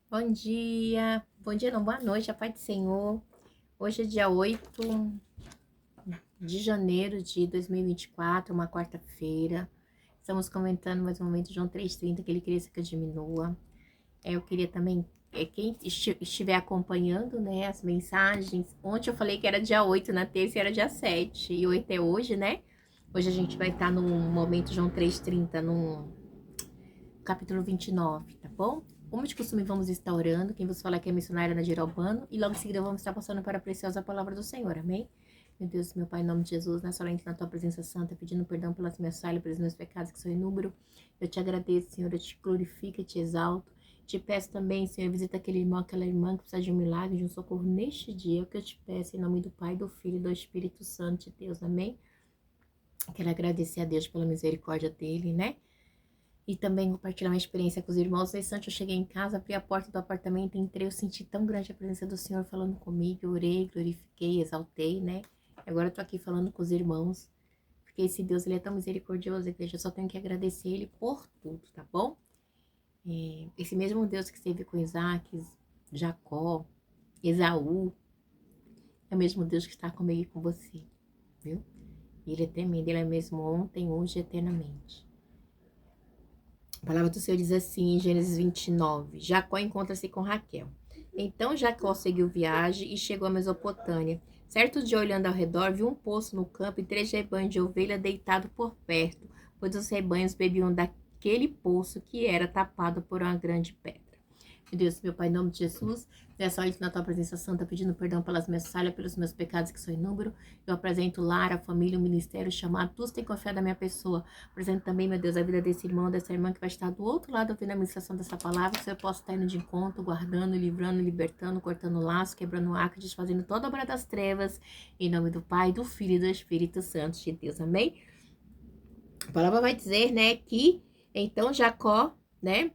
Bom dia não, boa noite, a paz do Senhor. Hoje é dia 8 de janeiro de 2024, uma quarta-feira. Estamos comentando mais um momento de João 3,30, que ele cresça que eu diminua. Eu queria também, quem estiver acompanhando, né, as mensagens. Ontem eu falei que era dia 8, na terça era dia 7, e 8 é hoje, né? Hoje a gente vai estar no momento João 3,30, no capítulo 29, tá bom? Como de costume, vamos estar orando. Quem vos fala aqui é a missionária Nadir Albano. E logo em seguida vamos estar passando para a preciosa palavra do Senhor, amém? Meu Deus, meu Pai, em nome de Jesus, nessa hora na tua presença santa, pedindo perdão pelas minhas falhas, pelos meus pecados, que são inúmeros. Eu te agradeço, Senhor, eu te glorifico, e te exalto. Te peço também, Senhor, visita aquele irmão, aquela irmã que precisa de um milagre, de um socorro neste dia. É o que eu te peço, em nome do Pai, do Filho e do Espírito Santo de Deus, amém? Quero agradecer a Deus pela misericórdia dele, né? E também compartilhar uma experiência com os irmãos. Nesse instante eu cheguei em casa, abri a porta do apartamento, entrei, eu senti tão grande a presença do Senhor falando comigo, eu orei, glorifiquei, exaltei, né? Agora eu tô aqui falando com os irmãos, porque esse Deus, ele é tão misericordioso, igreja, eu só tenho que agradecer ele por tudo, tá bom? Esse mesmo Deus que esteve com Isaac, Jacó, Esaú, é o mesmo Deus que está comigo e com você, viu? Ele é tremendo, ele é mesmo ontem, hoje e eternamente. A palavra do Senhor diz assim, em Gênesis 29, Jacó encontra-se com Raquel. Então Jacó seguiu viagem e chegou à Mesopotâmia. Certo dia, olhando ao redor, viu um poço no campo e 3 rebanhos de ovelha deitados por perto, pois os rebanhos bebiam daquele poço que era tapado por uma grande pedra. Meu Deus, meu Pai, em nome de Jesus, nessa hora na tua presença santa, pedindo perdão pelas minhas falhas, pelos meus pecados que são inúmeros. Eu apresento o lar, a família, o ministério, o chamado, todos têm confiado na minha pessoa. Apresento também, meu Deus, a vida desse irmão, dessa irmã que vai estar do outro lado ouvindo a ministração dessa palavra. Se eu posso estar indo de encontro, guardando, livrando, libertando, cortando laço, quebrando arco, desfazendo toda a obra das trevas. Em nome do Pai, do Filho e do Espírito Santo de Deus. Amém? A palavra vai dizer, né, que então Jacó, né,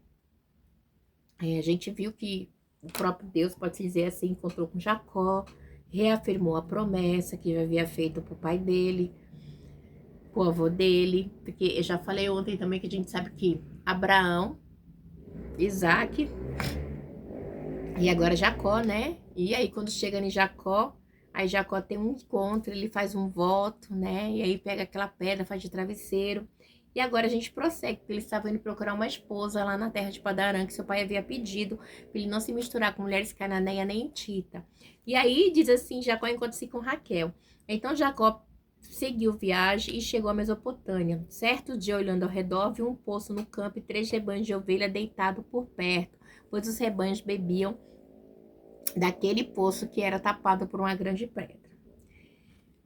a gente viu que o próprio Deus, pode-se dizer assim, encontrou com Jacó, reafirmou a promessa que já havia feito para o pai dele, para o avô dele, porque eu já falei ontem também que a gente sabe que Abraão, Isaac e agora Jacó, né? E aí quando chega em Jacó, aí Jacó tem um encontro, ele faz um voto, né? E aí pega aquela pedra, faz de travesseiro. E agora a gente prossegue, porque eles estavam indo procurar uma esposa lá na terra de Padarã, que seu pai havia pedido para ele não se misturar com mulheres cananeias nem hitita. E aí diz assim, Jacó encontra-se com Raquel. Então Jacó seguiu viagem e chegou à Mesopotâmia. Certo dia, olhando ao redor, viu um poço no campo e 3 rebanhos de ovelha deitados por perto, pois os rebanhos bebiam daquele poço que era tapado por uma grande pedra.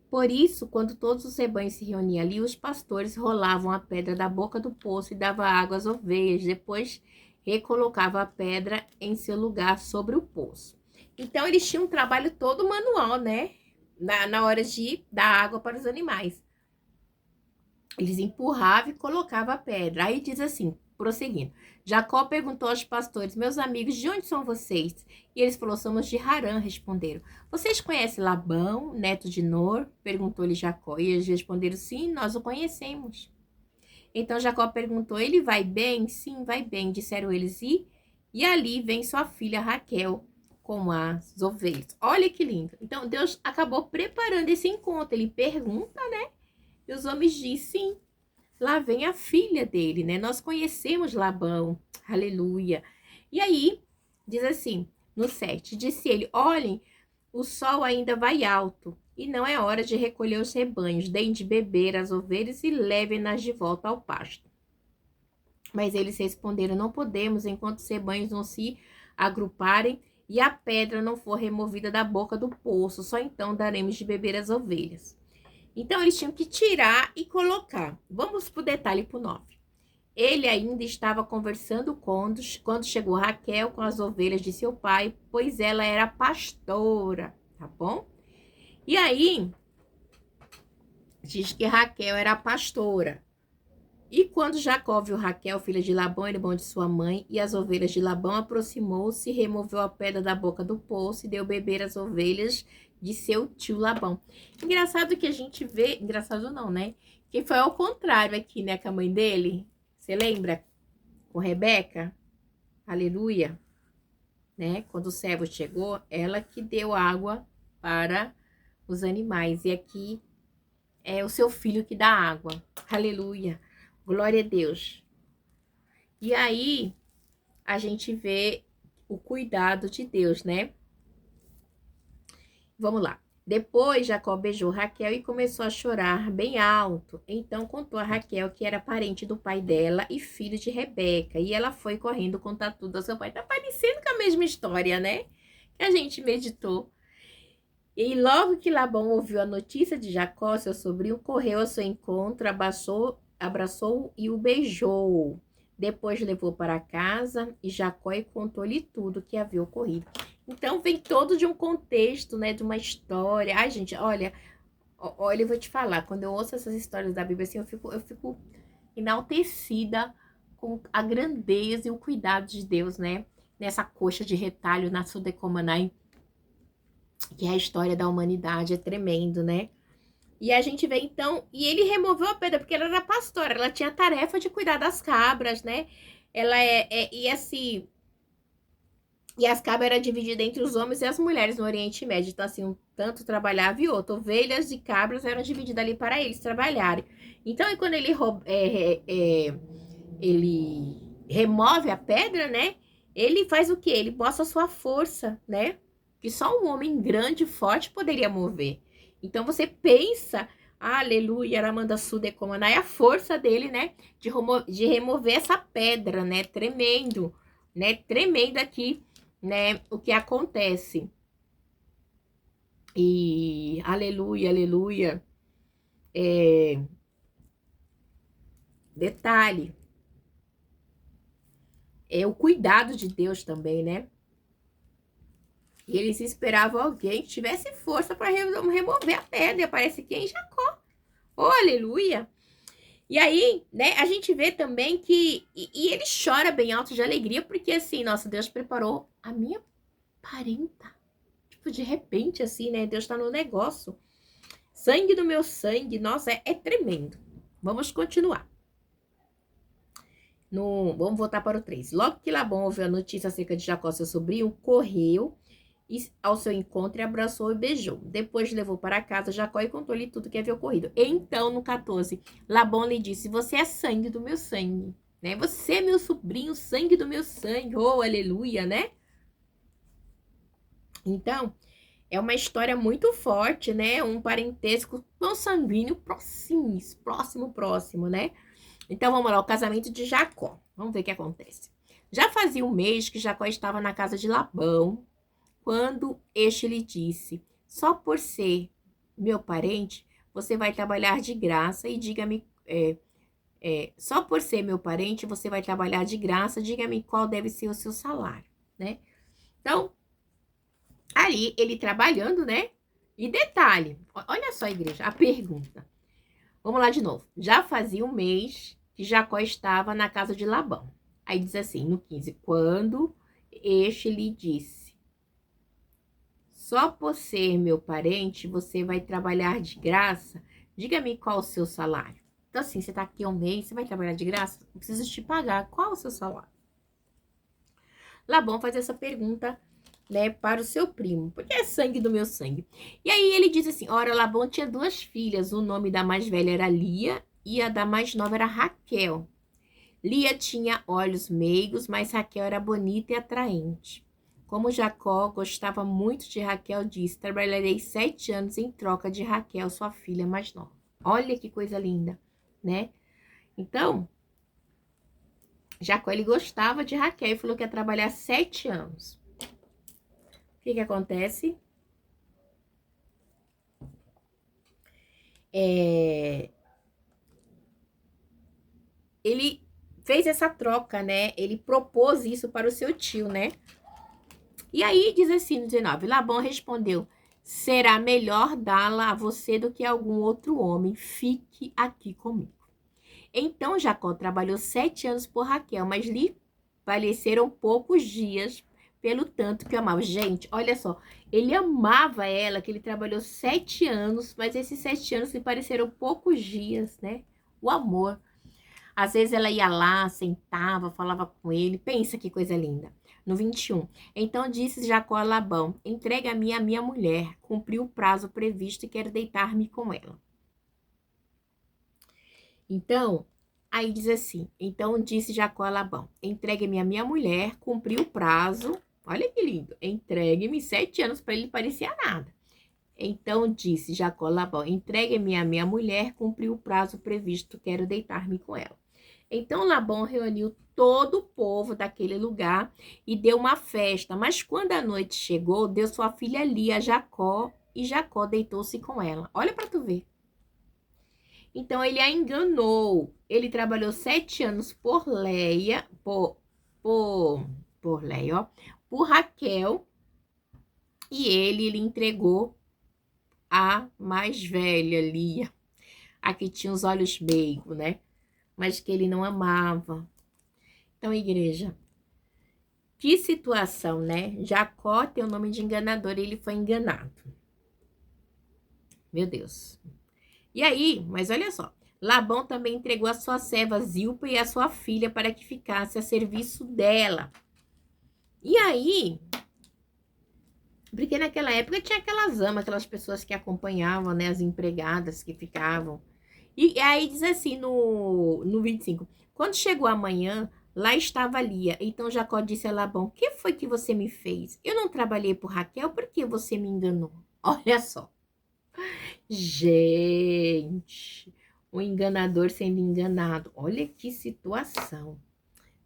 Por isso, quando todos os rebanhos se reuniam ali, os pastores rolavam a pedra da boca do poço e davam água às ovelhas. Depois, recolocavam a pedra em seu lugar sobre o poço. Então, eles tinham um trabalho todo manual, né? Na hora de dar água para os animais. Eles empurravam e colocavam a pedra. Aí diz assim, prosseguindo. Jacó perguntou aos pastores, meus amigos, de onde são vocês? E eles falaram, somos de Harã, responderam. Vocês conhecem Labão, neto de Nor? Perguntou-lhe Jacó. E eles responderam, sim, nós o conhecemos. Então Jacó perguntou, ele vai bem? Sim, vai bem, disseram eles. E ali vem sua filha Raquel com as ovelhas. Olha que lindo. Então Deus acabou preparando esse encontro. Ele pergunta, né? E os homens dizem, sim, lá vem a filha dele, né? Nós conhecemos Labão, aleluia. E aí, diz assim, no 7, disse ele, olhem, o sol ainda vai alto, e não é hora de recolher os rebanhos, deem de beber as ovelhas e levem-nas de volta ao pasto. Mas eles responderam, não podemos, enquanto os rebanhos não se agruparem e a pedra não for removida da boca do poço, só então daremos de beber as ovelhas. Então, eles tinham que tirar e colocar. Vamos para o detalhe, para o 9. Ele ainda estava conversando quando chegou Raquel com as ovelhas de seu pai, pois ela era pastora, tá bom? E aí, diz que Raquel era pastora. E quando Jacó viu Raquel, filha de Labão, irmão de sua mãe, e as ovelhas de Labão, aproximou-se, removeu a pedra da boca do poço e deu beber as ovelhas de seu tio Labão. Engraçado que a gente vê, engraçado não, né? Que foi ao contrário aqui, né, com a mãe dele. Você lembra? Com Rebeca? Aleluia. né? Quando o servo chegou, ela que deu água para os animais. E aqui é o seu filho que dá água. Aleluia. Glória a Deus. E aí, a gente vê o cuidado de Deus, né? Vamos lá. Depois, Jacó beijou Raquel e começou a chorar bem alto. Então, contou a Raquel que era parente do pai dela e filho de Rebeca. E ela foi correndo contar tudo ao seu pai. Tá parecendo com a mesma história, né? Que a gente meditou. E logo que Labão ouviu a notícia de Jacó, seu sobrinho, correu ao seu encontro, abraçou e o beijou. Depois levou para casa e Jacó contou-lhe tudo que havia ocorrido. Então vem todo de um contexto, né, de uma história. Ai, gente, olha, eu vou te falar, quando eu ouço essas histórias da Bíblia assim, eu fico enaltecida com a grandeza e o cuidado de Deus, né? Nessa coxa de retalho na Sudecomanai, que é a história da humanidade, é tremendo, né? E a gente vê então, e ele removeu a pedra, porque ela era pastora, ela tinha a tarefa de cuidar das cabras, né? Ela e assim, e as cabras eram divididas entre os homens e as mulheres no Oriente Médio, então assim, um tanto trabalhava e outro, ovelhas e cabras eram divididas ali para eles trabalharem. Então, e quando ele remove a pedra, né? Ele faz o quê? Ele mostra a sua força, né? Que só um homem grande e forte poderia mover. Então você pensa, aleluia, Aramanda Sudecomanai, a força dele, né? De remover essa pedra, né? Tremendo, né? Tremendo aqui, né? O que acontece. E aleluia, aleluia. Detalhe. É o cuidado de Deus também, né? E eles esperavam alguém que tivesse força para remover a pedra. E aparece quem? Jacó. Oh, aleluia! E aí, né, a gente vê também que... E ele chora bem alto de alegria, porque assim, nossa, Deus preparou a minha parenta. Tipo, de repente, assim, né? Deus tá no negócio. Sangue do meu sangue. Nossa, é tremendo. Vamos continuar. Vamos voltar para o 3. Logo que Labão ouviu a notícia acerca de Jacó, seu sobrinho, correu ao seu encontro e abraçou e beijou. Depois levou para casa Jacó e contou-lhe tudo que havia ocorrido. Então, no 14, Labão lhe disse: você é sangue do meu sangue, né? Você é meu sobrinho, sangue do meu sangue. Oh, aleluia, né? Então, é uma história muito forte, né? Um parentesco consanguíneo próximo, né? Então, vamos lá, o casamento de Jacó. Vamos ver o que acontece. Já fazia um mês que Jacó estava na casa de Labão, quando este lhe disse: só por ser meu parente, você vai trabalhar de graça e diga-me... só por ser meu parente, você vai trabalhar de graça, diga-me qual deve ser o seu salário, né? Então, ali, ele trabalhando, né? E detalhe, olha só, igreja, a pergunta. Vamos lá de novo. Já fazia um mês que Jacó estava na casa de Labão. Aí diz assim, no 15, quando este lhe disse: só por ser meu parente, você vai trabalhar de graça, diga-me qual o seu salário. Então assim, você tá aqui um mês, você vai trabalhar de graça? Eu preciso te pagar, qual o seu salário? Labão faz essa pergunta, né, para o seu primo, porque é sangue do meu sangue. E aí ele diz assim: ora, Labão tinha duas filhas, o nome da mais velha era Lia e a da mais nova era Raquel. Lia tinha olhos meigos, mas Raquel era bonita e atraente. Como Jacó gostava muito de Raquel, disse: trabalharei 7 anos em troca de Raquel, sua filha mais nova. Olha que coisa linda, né? Então, Jacó, ele gostava de Raquel e falou que ia trabalhar 7 anos. O que acontece? Ele fez essa troca, né? Ele propôs isso para o seu tio, né? E aí diz assim no 19, Labão respondeu: será melhor dá-la a você do que a algum outro homem, fique aqui comigo. Então Jacó trabalhou 7 anos por Raquel, mas lhe faleceram poucos dias, pelo tanto que amava. Gente, olha só, ele amava ela, que ele trabalhou 7 anos, mas esses 7 anos lhe pareceram poucos dias, né? O amor. Às vezes ela ia lá, sentava, falava com ele. Pensa que coisa linda. No 21. Então disse Jacó a Labão: entrega-me a minha mulher. Cumpri o prazo previsto e quero deitar-me com ela. Então, aí diz assim: então disse Jacó a Labão: entregue-me a minha mulher. Cumpri o prazo. Olha que lindo. Entregue-me 7 anos para ele parecia nada. Então disse Jacó a Labão: entregue-me a minha mulher. Cumpri o prazo previsto. Quero deitar-me com ela. Então Labão reuniu todo o povo daquele lugar e deu uma festa. Mas quando a noite chegou, deu sua filha Lia a Jacó e Jacó deitou-se com ela. Olha para tu ver. Então ele a enganou. Ele trabalhou 7 anos por Leia, por Leia, ó, por Raquel, e ele entregou a mais velha, Lia, a que tinha os olhos meigos, né? Mas que ele não amava. Então, igreja, que situação, né? Jacó tem o nome de enganador e ele foi enganado. Meu Deus. E aí, mas olha só, Labão também entregou a sua serva Zilpa e a sua filha para que ficasse a serviço dela. E aí, porque naquela época tinha aquelas amas, aquelas pessoas que acompanhavam, né, as empregadas que ficavam. E aí diz assim no 25, quando chegou a manhã, lá estava Lia. Então Jacó disse a Labão: que foi que você me fez? Eu não trabalhei por Raquel, por que você me enganou? Olha só. Gente, o enganador sendo enganado. Olha que situação,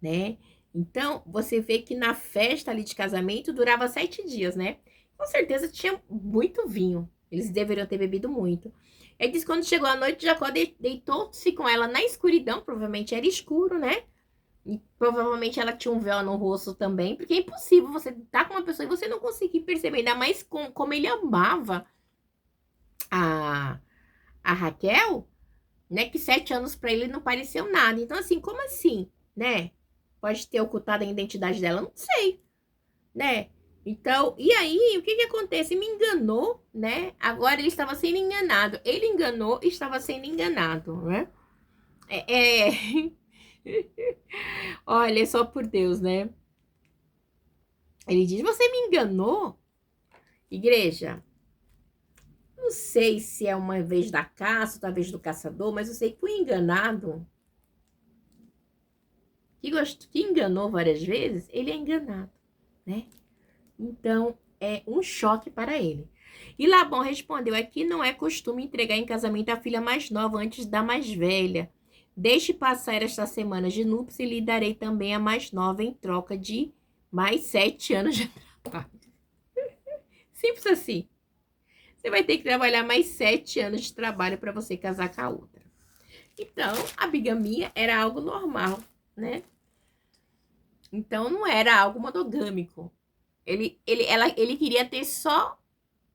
né? Então, você vê que na festa ali de casamento durava 7 dias, né? Com certeza tinha muito vinho. Eles deveriam ter bebido muito. Ele diz que quando chegou a noite, Jacó deitou-se com ela na escuridão. Provavelmente era escuro, né? E provavelmente ela tinha um véu no rosto também. Porque é impossível você estar com uma pessoa e você não conseguir perceber. Ainda mais como ele amava a, a Raquel, né? Que 7 anos para ele não pareceu nada. Então, assim, como assim, né? Pode ter ocultado a identidade dela? Não sei, né? Então, e aí, o que que acontece? Me enganou, né? Agora ele estava sendo enganado. Ele enganou e estava sendo enganado, né? É... Olha, é só por Deus, né? Ele diz, você me enganou? Igreja, não sei se é uma vez da caça, outra vez do caçador, mas eu sei que fui enganado. Que enganou várias vezes, ele é enganado, né? Então, é um choque para ele. E Labão respondeu: aqui não é costume entregar em casamento a filha mais nova antes da mais velha. Deixe passar esta semana de núpcias e lhe darei também a mais nova em troca de mais 7 anos de trabalho. Simples assim. Você vai ter que trabalhar mais 7 anos de trabalho para você casar com a outra. Então, a bigamia era algo normal, né? Então, não era algo monogâmico. Ele queria ter só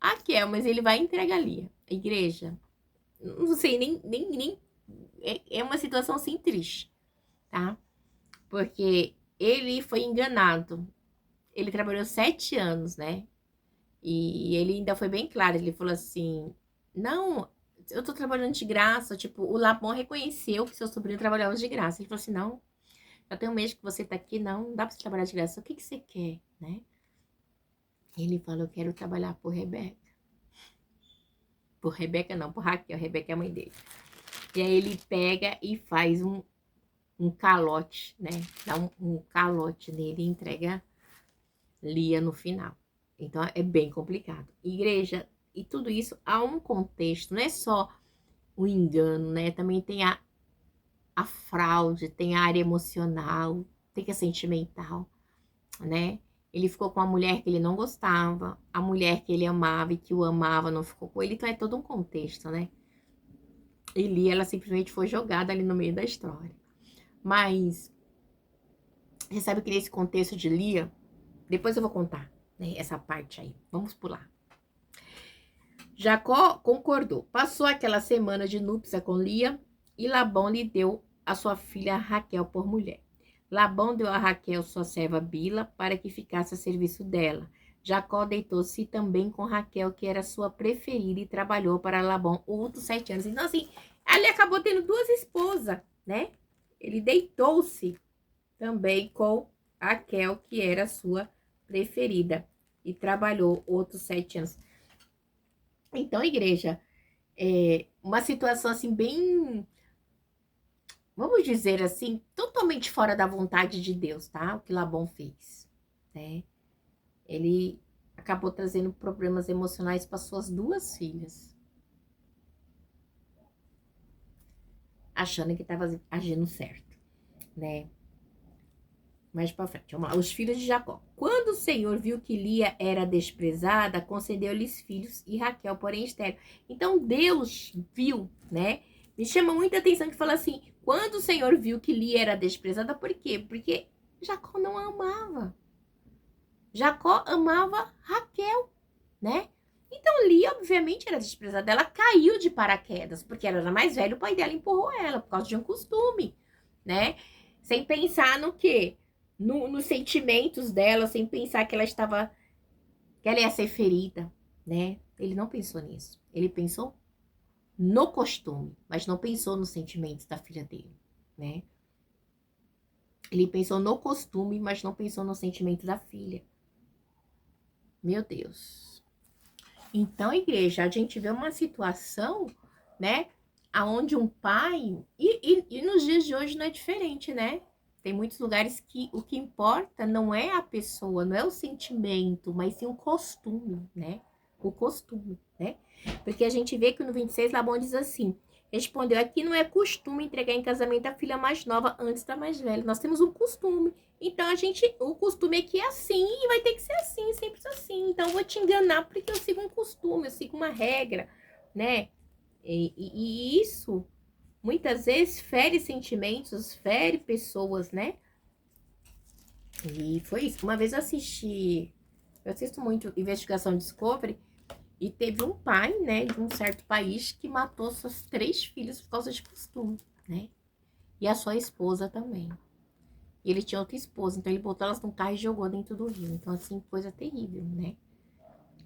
a Raquel, mas ele vai entregar ali. A igreja. Não sei, nem é uma situação assim triste, tá? Porque ele foi enganado. Ele trabalhou 7 anos, né? E ele ainda foi bem claro. Ele falou assim: não, eu tô trabalhando de graça. Tipo, o Labão reconheceu que seu sobrinho trabalhava de graça. Ele falou assim: não, já tem um mês que você tá aqui, não dá pra você trabalhar de graça. O que que você quer, né? Ele falou: eu quero trabalhar por Rebeca. Por Rebeca não, por Raquel. Rebeca é a mãe dele. E aí ele pega e faz um calote, né? Dá um calote nele e entrega Lia no final. Então é bem complicado. Igreja, e tudo isso há um contexto, não é só o engano, né? Também tem a fraude, tem a área emocional, tem a sentimental, né? Ele ficou com a mulher que ele não gostava, a mulher que ele amava e que o amava não ficou com ele, então é todo um contexto, né? E Lia, ela simplesmente foi jogada ali no meio da história. Mas, você sabe que nesse contexto de Lia, depois eu vou contar, né, essa parte aí. Vamos pular. Jacó concordou. Passou aquela semana de núpcia com Lia e Labão lhe deu a sua filha Raquel por mulher. Labão deu a Raquel sua serva Bila para que ficasse a serviço dela. Jacó deitou-se também com Raquel, que era sua preferida, e trabalhou para Labão outros 7 anos. Então, assim, ele acabou tendo 2 esposas, né? ele deitou-se também com Raquel, que era a sua preferida, e trabalhou outros 7 anos. Então, igreja, uma situação assim bem, vamos dizer assim, totalmente fora da vontade de Deus, tá? O que Labão fez, né? Ele acabou trazendo problemas emocionais para suas 2 filhas, achando que estava agindo certo, né? Mais para frente, vamos lá. Os filhos de Jacó. Quando o Senhor viu que Lia era desprezada, concedeu-lhes filhos e Raquel, porém, estéril. Então, Deus viu, né? Me chama muita atenção que fala assim, quando o Senhor viu que Lia era desprezada, por quê? Porque Jacó não a amava. Jacó amava Raquel, né? Então, Lia, obviamente, era desprezada. Ela caiu de paraquedas, porque ela era mais velha, o pai dela empurrou ela, por causa de um costume, né? Sem pensar no quê? Nos sentimentos dela, sem pensar que que ela ia ser ferida, né? Ele não pensou nisso. Ele pensou no costume, mas não pensou nos sentimentos da filha dele, né? Ele pensou no costume, mas não pensou no sentimento da filha. Meu Deus. Então, igreja, a gente vê uma situação, né? Aonde um pai... E nos dias de hoje não é diferente, né? Tem muitos lugares que o que importa não é a pessoa, não é o sentimento, mas sim o costume, né? O costume, né? Porque a gente vê que no 26, Labão diz assim, respondeu, aqui não é costume entregar em casamento a filha mais nova antes da mais velha. Nós temos um costume. Então, o costume aqui é assim e vai ter que ser assim, sempre assim. Então, eu vou te enganar porque eu sigo um costume, eu sigo uma regra, né? E isso, muitas vezes, fere sentimentos, fere pessoas, né? E foi isso. Uma vez eu assisto muito Investigação Discovery, e teve um pai, né, de um certo país que matou suas 3 filhas por causa de costume, né? E a sua esposa também. E ele tinha outra esposa, então ele botou elas num carro e jogou dentro do rio. Então, assim, coisa terrível, né?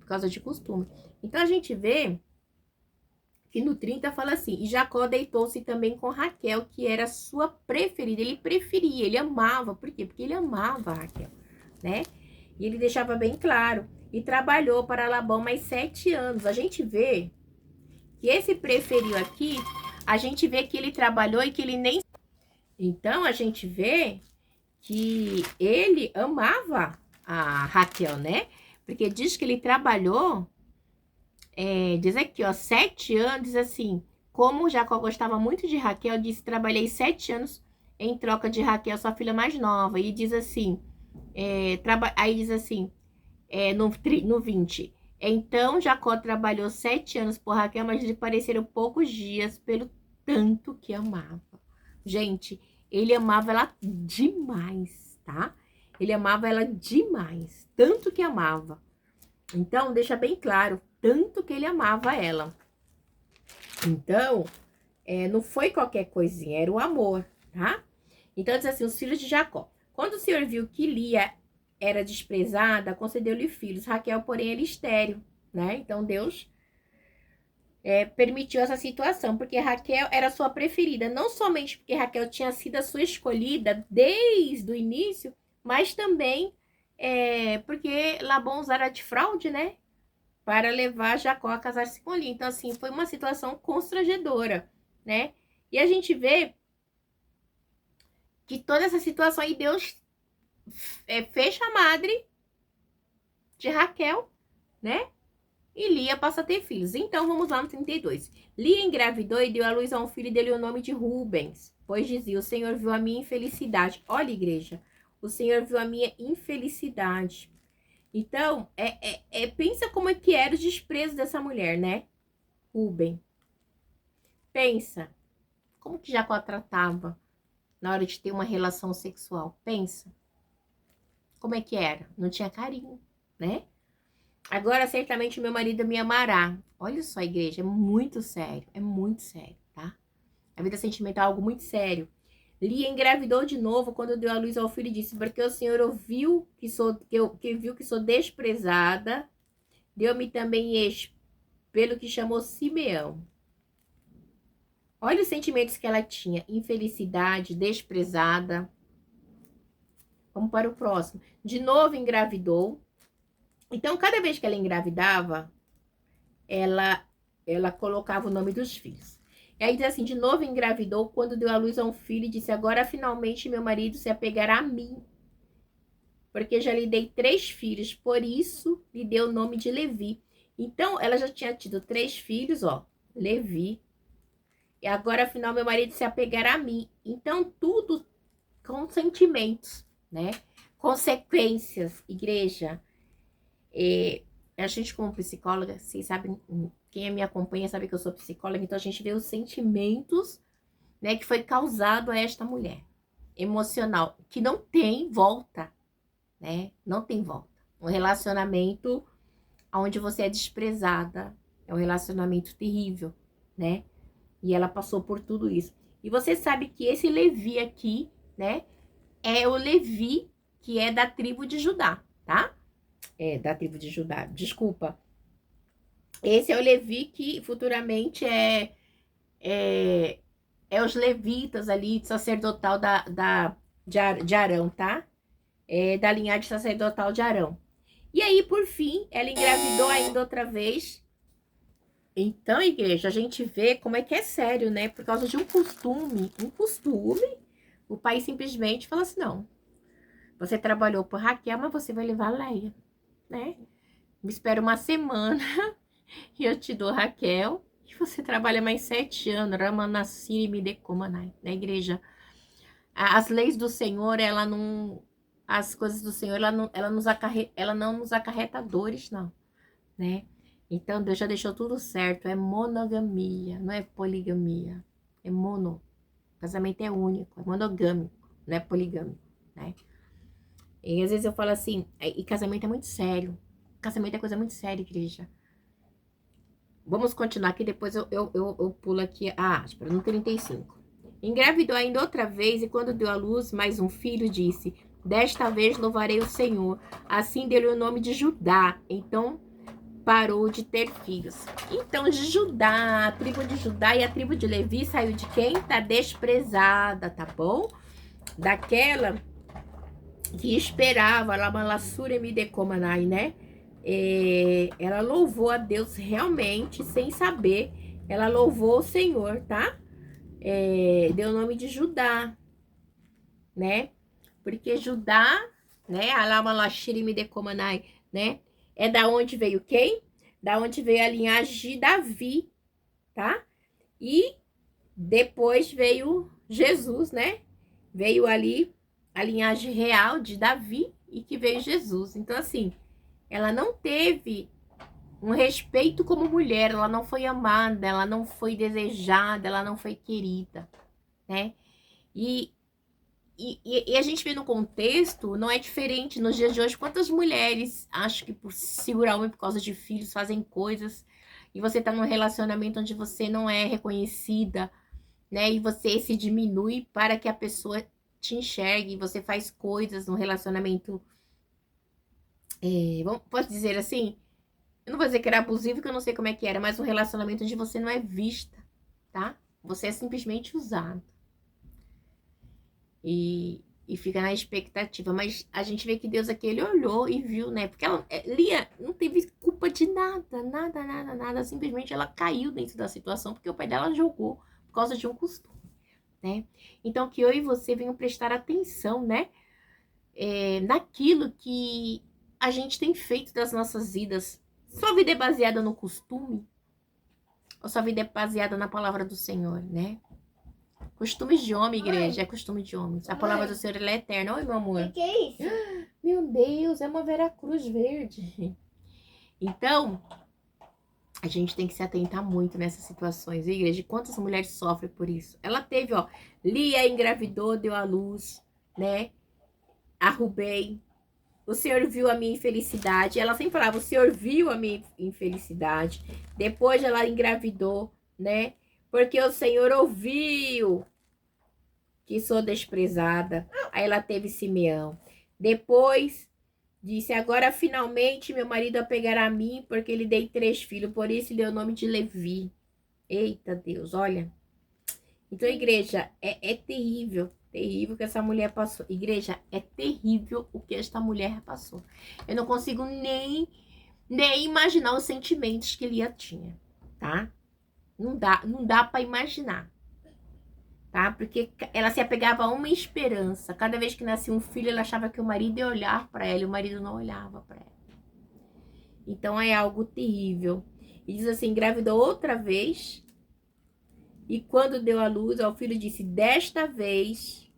Por causa de costume. Então, a gente vê que no 30 fala assim, e Jacó deitou-se também com Raquel, que era sua preferida. Ele preferia, ele amava. Por quê? Porque ele amava a Raquel, né? E ele deixava bem claro. E trabalhou para Labão mais 7 anos. A gente vê que esse preferiu aqui, a gente vê que ele trabalhou e que ele nem... Então, a gente vê que ele amava a Raquel, né? Porque diz que ele trabalhou, diz aqui, ó, 7 anos, diz assim, como Jacó gostava muito de Raquel, disse, trabalhei 7 anos em troca de Raquel, sua filha mais nova. E diz assim, aí diz assim, no 20, então Jacó trabalhou 7 anos por Raquel, mas lhe pareceram poucos dias pelo tanto que amava. Gente, ele amava ela demais, tá? Ele amava ela demais, tanto que amava. Então, deixa bem claro, tanto que ele amava ela. Então, não foi qualquer coisinha, era o amor, tá? Então, diz assim, os filhos de Jacó. Quando o Senhor viu que Lia era desprezada, concedeu-lhe filhos. Raquel, porém, era estéril, né? Então, Deus permitiu essa situação, porque Raquel era sua preferida, não somente porque Raquel tinha sido a sua escolhida desde o início, mas também porque Labão usara de fraude, né? Para levar Jacó a casar-se com Lia. Então, assim, foi uma situação constrangedora, né? E a gente vê que toda essa situação aí, Deus fecha a madre de Raquel, né? E Lia passa a ter filhos. Então, vamos lá no 32. Lia engravidou e deu à luz a um filho e deu-lhe o nome de Rubens, pois dizia, o Senhor viu a minha infelicidade. Olha, igreja, o Senhor viu a minha infelicidade. Então, pensa como é que era o desprezo dessa mulher, né? Rubem. Pensa, como que Jacó tratava na hora de ter uma relação sexual? Pensa, como é que era? Não tinha carinho, né? Agora, certamente, meu marido me amará. Olha só, igreja, é muito sério, tá? A vida sentimental é algo muito sério. Lia engravidou de novo quando deu à luz ao filho e disse, porque o Senhor ouviu que viu que sou desprezada, deu-me também este, pelo que chamou Simeão. Olha os sentimentos que ela tinha: infelicidade, desprezada. Vamos para o próximo. De novo engravidou. Então, cada vez que ela engravidava, ela colocava o nome dos filhos. E aí diz assim: de novo engravidou quando deu à luz a um filho e disse: agora finalmente meu marido se apegará a mim, porque já lhe dei 3 filhos, por isso lhe deu o nome de Levi. Então, ela já tinha tido 3 filhos, ó, Levi. E agora, afinal, meu marido se apegará a mim. Então, tudo com sentimentos, né? Consequências, igreja. A gente, como psicóloga, vocês sabem, quem me acompanha sabe que eu sou psicóloga, então a gente vê os sentimentos, né, que foi causado a esta mulher. Emocional, que não tem volta, né? Não tem volta. Um relacionamento onde você é desprezada é um relacionamento terrível, né? E ela passou por tudo isso. E você sabe que esse Levi aqui, né, é o Levi que é da tribo de Judá, tá? É, da tribo de Judá, desculpa. Esse é o Levi que futuramente é os levitas ali, sacerdotal de Arão, tá? É da linhagem sacerdotal de Arão. E aí, por fim, ela engravidou ainda outra vez. Então, igreja, a gente vê como é que é sério, né? Por causa de um costume, o pai simplesmente fala assim: não, você trabalhou por Raquel, mas você vai levar Leia, né? Me espera uma semana e eu te dou Raquel. E você trabalha mais 7 anos, Ramanassiri me decomanai, na igreja. As leis do Senhor, ela não. As coisas do Senhor, ela não nos acarreta dores, não, né? Então, Deus já deixou tudo certo. É monogamia, não é poligamia. É mono. O casamento é único, é monogâmico, não é poligâmico, né? E às vezes eu falo assim, e casamento é muito sério. Casamento é coisa muito séria, igreja. Vamos continuar aqui, depois eu pulo aqui. Espera, no 35. Engravidou ainda outra vez, e quando deu à luz mais um filho, disse: desta vez louvarei o Senhor. Assim deu-lhe o nome de Judá. Então parou de ter filhos. Então, de Judá, a tribo de Judá e a tribo de Levi saiu de quem? Tá desprezada, tá bom? Daquela que esperava, Lamalassura me decomanai, né? Ela louvou a Deus realmente, sem saber. Ela louvou o Senhor, tá? Deu o nome de Judá, né? Porque Judá, né? Alamalashiri me decomanai, né? É da onde veio quem? Da onde veio a linhagem de Davi, tá? E depois veio Jesus, né? Veio ali a linhagem real de Davi e que veio Jesus. Então, assim, ela não teve um respeito como mulher, ela não foi amada, ela não foi desejada, ela não foi querida, né? E a gente vê no contexto, não é diferente nos dias de hoje. Quantas mulheres, acho que por segurar homem por causa de filhos, fazem coisas, e você tá num relacionamento onde você não é reconhecida, né? E você se diminui para que a pessoa te enxergue, você faz coisas no relacionamento, posso dizer assim, eu não vou dizer que era abusivo, porque eu não sei como é que era, mas um relacionamento onde você não é vista, tá? Você é simplesmente usado. E fica na expectativa. Mas a gente vê que Deus aqui, ele olhou e viu, né? Porque Lia não teve culpa de nada, nada, nada, nada. Simplesmente ela caiu dentro da situação porque o pai dela jogou por causa de um costume, né? Então, que eu e você venham prestar atenção, né? Naquilo que a gente tem feito das nossas vidas. Sua vida é baseada no costume? Ou sua vida é baseada na palavra do Senhor, né? Costumes de homem, igreja, é costume de homens. A palavra do Senhor, ela é eterna. Oi, meu amor. O que é isso? Meu Deus, é uma veracruz verde. Então, a gente tem que se atentar muito nessas situações, igreja. Quantas mulheres sofrem por isso? Ela teve, ó, Lia engravidou, deu à luz, né? A Rubem. O Senhor viu a minha infelicidade. Ela sempre falava, o Senhor viu a minha infelicidade. Depois ela engravidou, né? Porque o Senhor ouviu que sou desprezada. Aí ela teve Simeão. Depois disse, agora finalmente meu marido apegará a mim, porque lhe dei 3 filhos, por isso lhe deu o nome de Levi. Eita Deus, olha. Então, igreja, é terrível, terrível que essa mulher passou. Igreja, é terrível o que esta mulher passou. Eu não consigo nem imaginar os sentimentos que Lia tinha, tá? Não dá para imaginar, tá? Porque ela se apegava a uma esperança. Cada vez que nascia um filho, ela achava que o marido ia olhar para ela e o marido não olhava para ela. Então é algo terrível. E diz assim, engravidou outra vez. E quando deu à luz ao filho, disse: desta vez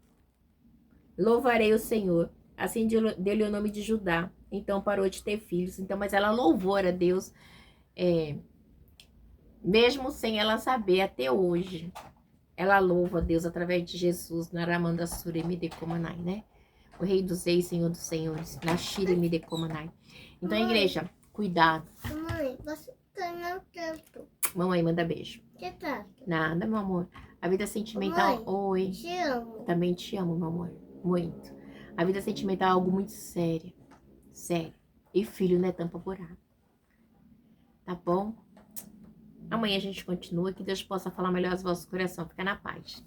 louvarei o Senhor. Assim deu-lhe o nome de Judá. Então parou de ter filhos. Então, mas ela louvou a Deus, mesmo sem ela saber até hoje. Ela louva a Deus através de Jesus, Naramanda Suremi Decomanai, né? O Rei dos Reis, Senhor dos Senhores, Nashiremi Decomanai. Então, igreja, cuidado. Mãe, você ganhou tanto. Mamãe, manda beijo. Que tanto? Nada, meu amor. A vida sentimental, Mãe, oi. te amo. Também te amo, meu amor. Muito. A vida sentimental é algo muito sério. Sério. E filho não é tampa buraco. Tá bom? Amanhã a gente continua. Que Deus possa falar melhor as vozes do coração. Fica na paz.